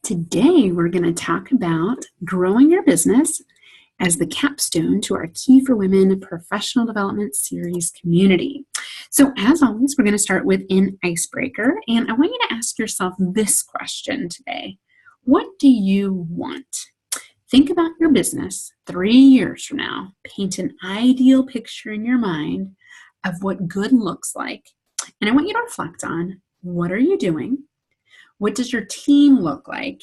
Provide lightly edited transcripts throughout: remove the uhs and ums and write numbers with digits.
Today, we're going to talk about growing your business as the capstone to our Key for Women Professional Development Series community. So as always, we're going to start with an icebreaker, and I want you to ask yourself this question today. What do you want? Think about your business 3 years from now. Paint an ideal picture in your mind of what good looks like. And I want you to reflect on, what are you doing? What does your team look like?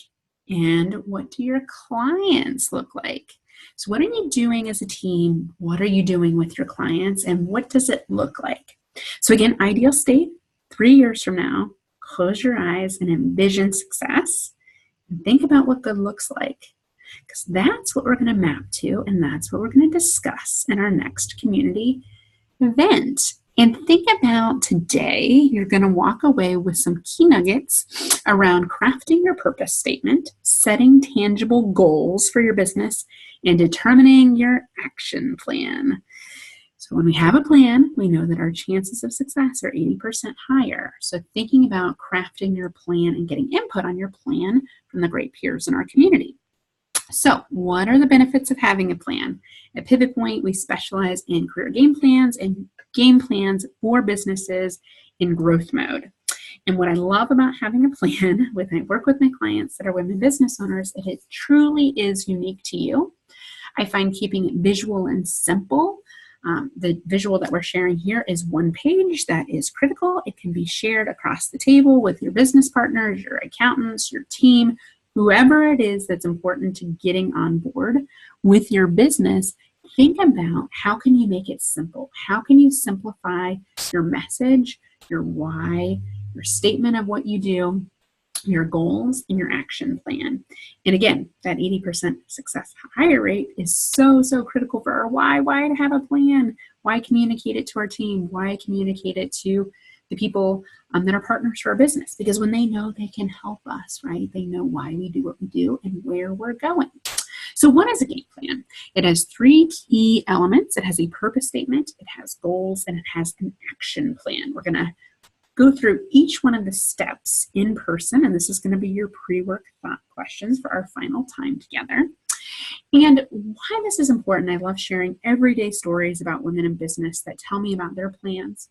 And what do your clients look like? So what are you doing as a team? What are you doing with your clients? And what does it look like? So again, ideal state, 3 years from now, close your eyes and envision success. And think about what good looks like. Because that's what we're going to map to, and that's what we're going to discuss in our next community event. And think about today, you're going to walk away with some key nuggets around crafting your purpose statement, setting tangible goals for your business, and determining your action plan. So when we have a plan, we know that our chances of success are 80% higher. So thinking about crafting your plan and getting input on your plan from the great peers in our community. So what are the benefits of having a plan? At Pivot Point, we specialize in career game plans and game plans for businesses in growth mode. And what I love about having a plan when I work with my clients that are women business owners, it truly is unique to you. I find keeping it visual and simple. The visual that we're sharing here is one page that is critical. It can be shared across the table with your business partners, your accountants, your team, whoever it is that's important to getting on board with your business. Think about, how can you make it simple? How can you simplify your message, your why, your statement of what you do, your goals, and your action plan? And again, that 80% success hire rate is so critical for our why. Why to have a plan? Why communicate it to our team? Why communicate it to the people that are partners for our business? Because when they know, they can help us, right? They know why we do what we do and where we're going. So what is a game plan? It has 3 key elements. It has a purpose statement, it has goals, and it has an action plan. We're going to go through each one of the steps in person, and this is going to be your pre-work thought questions for our final time together. And why this is important, I love sharing everyday stories about women in business that tell me about their plans.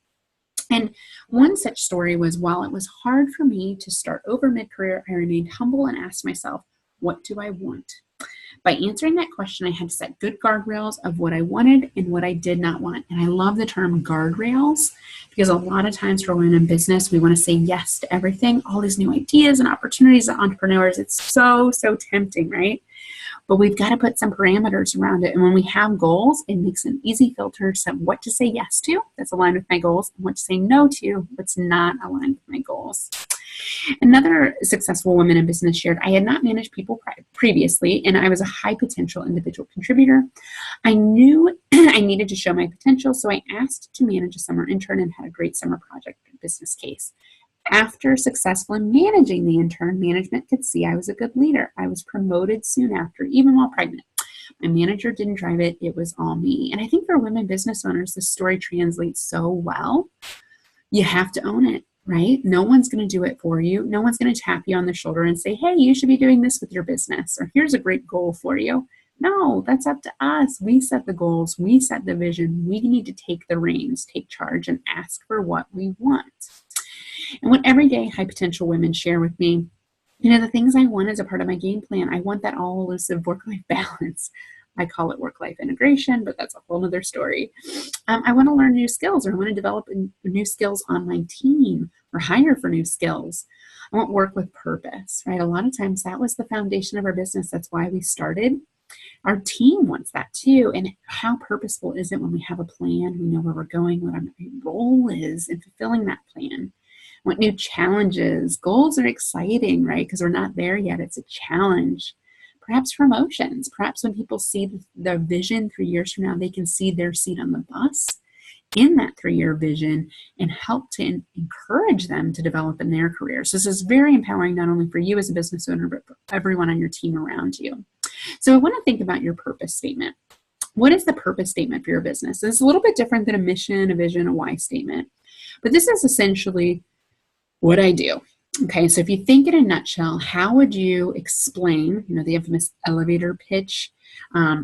And one such story was, while it was hard for me to start over mid-career, I remained humble and asked myself, what do I want? By answering that question, I had to set good guardrails of what I wanted and what I did not want. And I love the term guardrails, because a lot of times for women in business, we want to say yes to everything, all these new ideas and opportunities as entrepreneurs. It's so tempting, right? But we've got to put some parameters around it. And when we have goals, it makes an easy filter to what to say yes to, that's aligned with my goals, and what to say no to, what's not aligned with my goals. Another successful woman in business shared, I had not managed people previously, and I was a high potential individual contributor. I knew I needed to show my potential, so I asked to manage a summer intern and had a great summer project business case. After successfully managing the intern, management could see I was a good leader. I was promoted soon after, even while pregnant. My manager didn't drive it. It was all me. And I think for women business owners, this story translates so well. You have to own it, right? No one's going to do it for you. No one's going to tap you on the shoulder and say, hey, you should be doing this with your business, or here's a great goal for you. No, that's up to us. We set the goals. We set the vision. We need to take the reins, take charge, and ask for what we want. And what everyday high potential women share with me, the things I want as a part of my game plan, I want that all-elusive work-life balance. I call it work-life integration, but that's a whole other story. I want to learn new skills, or I want to develop new skills on my team, or hire for new skills. I want work with purpose, right? A lot of times that was the foundation of our business. That's why we started. Our team wants that too. And how purposeful is it when we have a plan? We know where we're going, what our role is in fulfilling that plan. Want new challenges. Goals are exciting, right? Because we're not there yet. It's a challenge. Perhaps promotions. Perhaps when people see the vision 3 years from now, they can see their seat on the bus in that 3-year vision and help to encourage them to develop in their careers. So this is very empowering, not only for you as a business owner, but for everyone on your team around you. So I want to think about your purpose statement. What is the purpose statement for your business? And it's a little bit different than a mission, a vision, a why statement. But this is essentially what I do. Okay, so if you think in a nutshell, how would you explain, the infamous elevator pitch,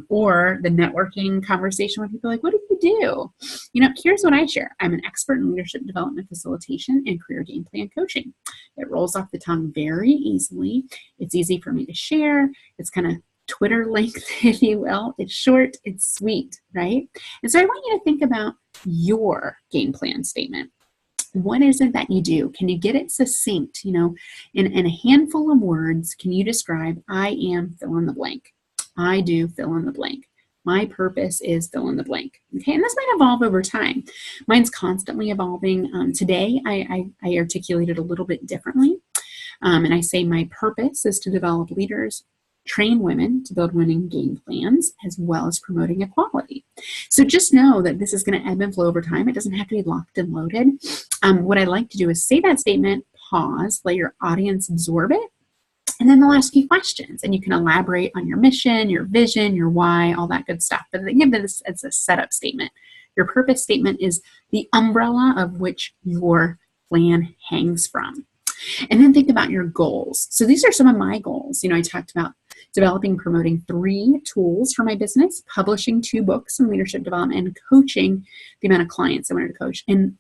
or the networking conversation when people are like, what do you do? Here's what I share. I'm an expert in leadership development facilitation and career game plan coaching. It rolls off the tongue very easily. It's easy for me to share. It's kind of Twitter length, if you will. It's short, it's sweet, right? And so I want you to think about your game plan statement. What is it that you do? Can you get it succinct? In a handful of words, can you describe, I am fill in the blank. I do fill in the blank. My purpose is fill in the blank. Okay, and this might evolve over time. Mine's constantly evolving. Today, I articulate it a little bit differently. And I say my purpose is to develop leaders, train women to build winning game plans, as well as promoting equality. So just know that this is going to ebb and flow over time. It doesn't have to be locked and loaded. What I like to do is say that statement, pause, let your audience absorb it, and then they'll ask you questions. And you can elaborate on your mission, your vision, your why, all that good stuff. But think of this as a setup statement. Your purpose statement is the umbrella of which your plan hangs from. And then think about your goals. So these are some of my goals. I talked about developing and promoting 3 tools for my business, publishing 2 books in leadership development, and coaching the amount of clients I wanted to coach. And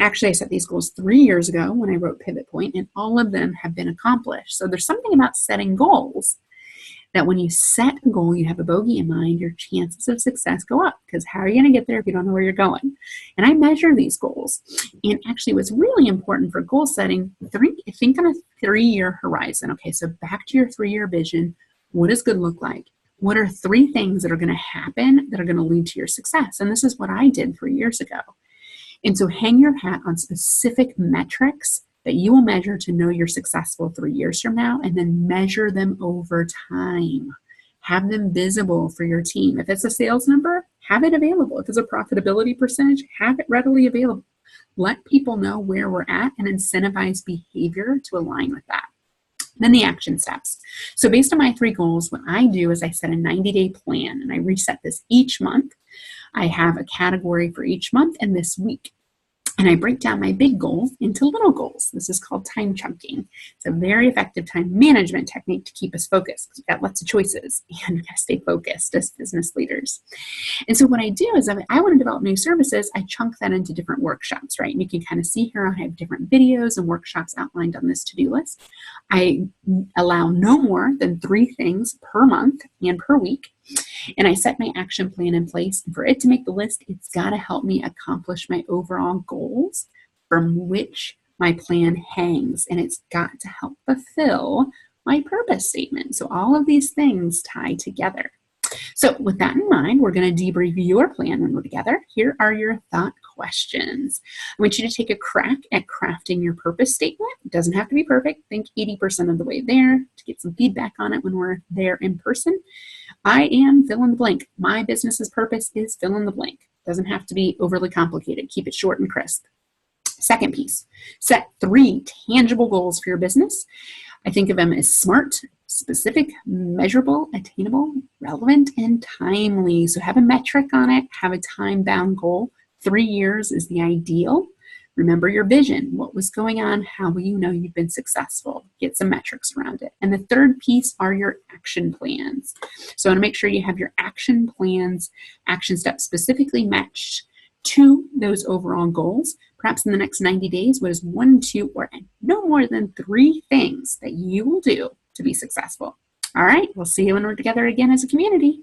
actually, I set these goals 3 years ago when I wrote Pivot Point, and all of them have been accomplished. So there's something about setting goals that when you set a goal, you have a bogey in mind, your chances of success go up, because how are you going to get there if you don't know where you're going? And I measure these goals. And actually what's really important for goal setting, think on a 3-year horizon. Okay, so back to your 3-year vision, what does good look like? What are 3 things that are going to happen that are going to lead to your success? And this is what I did 3 years ago. And so hang your hat on specific metrics that you will measure to know you're successful 3 years from now, and then measure them over time. Have them visible for your team. If it's a sales number, have it available. If it's a profitability percentage, have it readily available. Let people know where we're at and incentivize behavior to align with that. Then the action steps. So based on my 3 goals, what I do is I set a 90-day plan, and I reset this each month. I have a category for each month and this week. And I break down my big goal into little goals. This is called time chunking. It's a very effective time management technique to keep us focused, because we've got lots of choices and we've got to stay focused as business leaders. And so what I do is, if I want to develop new services, I chunk that into different workshops, right? And you can kind of see here, I have different videos and workshops outlined on this to-do list. I allow no more than 3 things per month and per week. And I set my action plan in place. And for it to make the list, it's got to help me accomplish my overall goals from which my plan hangs. And it's got to help fulfill my purpose statement. So all of these things tie together. So with that in mind, we're going to debrief your plan when we're together. Here are your thought questions. I want you to take a crack at crafting your purpose statement. It doesn't have to be perfect. Think 80% of the way there to get some feedback on it when we're there in person. I am fill in the blank. My business's purpose is fill in the blank. Doesn't have to be overly complicated. Keep it short and crisp. Second piece, set 3 tangible goals for your business. I think of them as SMART, specific, measurable, attainable, relevant, and timely. So have a metric on it, have a time-bound goal. 3 years is the ideal. Remember your vision. What was going on? How will you know you've been successful? Get some metrics around it. And the third piece are your action plans. So I want to make sure you have your action plans, action steps specifically matched to those overall goals. Perhaps in the next 90 days, what is 1, 2, or no more than 3 things that you will do to be successful? All right, we'll see you when we're together again as a community.